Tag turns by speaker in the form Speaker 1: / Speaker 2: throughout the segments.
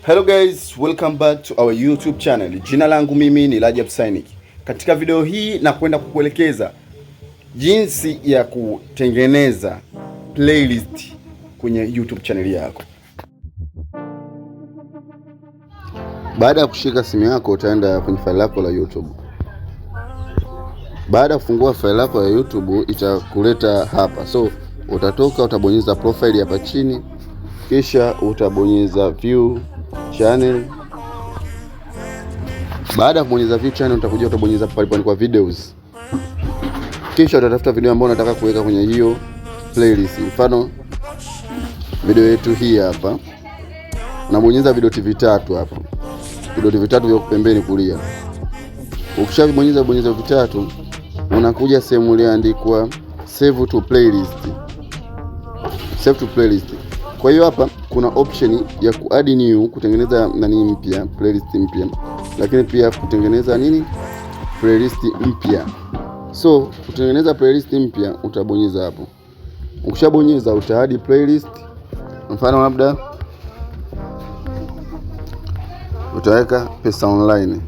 Speaker 1: Hello guys, welcome back to our YouTube channel. Jina langu mimi ni Rajab Synic. Katika video hii na kwenda kukuelekeza jinsi ya kutengeneza playlist kwenye YouTube channel yako. Baada ya kushika simu yako utaenda kwenye file lako la YouTube. Baada ya kufungua file lako la YouTube itakuleta hapa. So utatoka, utabonyeza profile hapa chini, kisha utabonyeza view channel. Baada ya kubonyeza view channel utakuja utabonyeza pale kwa videos. Kisha utatafuta video ambayo unataka kuweka kwenye hiyo playlist. Mfano video yetu hii hapa. Unabonyeza vidoti vitatu hapa. Vidoti vitatu vya pembeni kulia. Ukishabonyeza vitatu unakuja sehemu iliyoandikwa save to playlist. Save to playlist. Kwa hiyo hapa kuna option ya kuadd new, kutengeneza nani mpya, playlist mpya. Lakini pia kutengeneza playlist mpya. So kutengeneza playlist mpya utabonyeza hapo. Ukishabonyeza utaadi playlist. Mfano labda utaweka pesa online.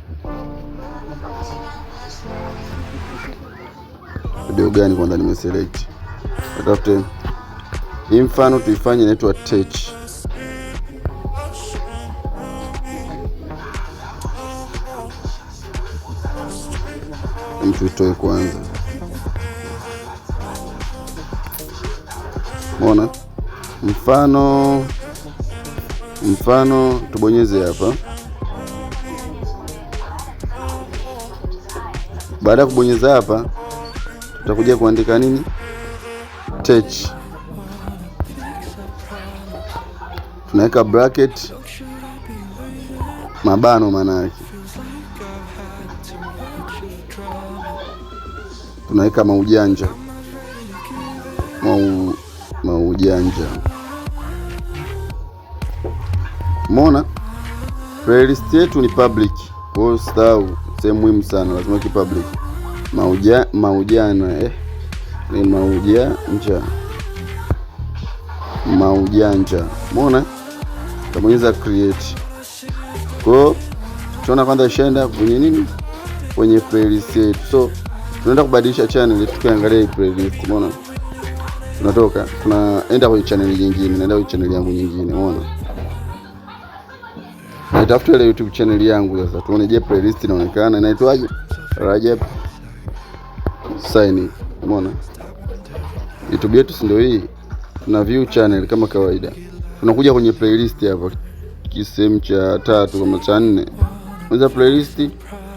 Speaker 1: Video gani kwanza nimeselect? Utafute hii, mfano tuifanye inaitwa Tech. Tuitoe kwanza. Umeona? Mfano tubonyeze hapa. Baada ya kubonyeza hapa tutakuja kuandika Tech. Tunaweka bracket mabano manake. Tunaweka maujanja. Umeona? Playlist yetu ni public. Kwa hiyo sehemu muhimu sana lazima ki public. Ni maujanja. Umeona? Tabonyeza create. Kwa hiyo tunaona kwanza ishaenda kwenye kwenye playlist yetu. So tunaenda kubadilisha channel tukiangalia hii playlist. Umeona? Tunaenda kwenye channel nyingine, naenda kwenye channel yangu nyingine. Umeona? Nitafuta ile YouTube channel yangu sasa. Tuone je playlist inaonekana inaitwaje? Rajab Synic. Umeona? YouTube yetu ndio hii. Tuna view channel kama kawaida. Tunakuja kwenye playlist hapa. Kisehemu cha 3 kama cha 4. Kwanza playlist,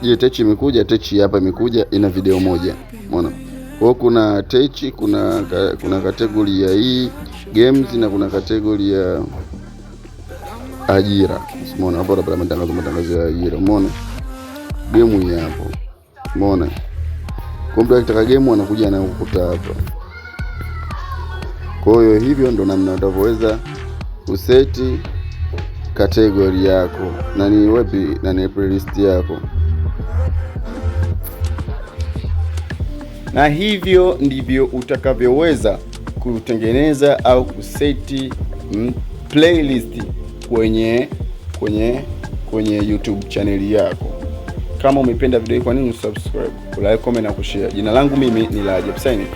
Speaker 1: je Tech imekuja? Tech hapa imekuja, ina video moja. Umeona? Kwa kuna Tech, kuna category ya hii games na kuna category ya ajira. Umeona hapo hapa matangazo ya ajira. Umeona? Game hii hapo. Umeona? Kwa mtu akitaka game anakuja na ukuta hapa. Kwa hiyo hivyo ndo namna utaweza kuseti category yako na ni wapi na ni playlist yako. Na hivyo ndivyo utakavyoweza kutengeneza au kuseti playlist kwenye YouTube channel yako. Kama umependa video hii, kwa nini usubscribe, like, comment na kushare. Jina langu mimi ni Rajab Synic.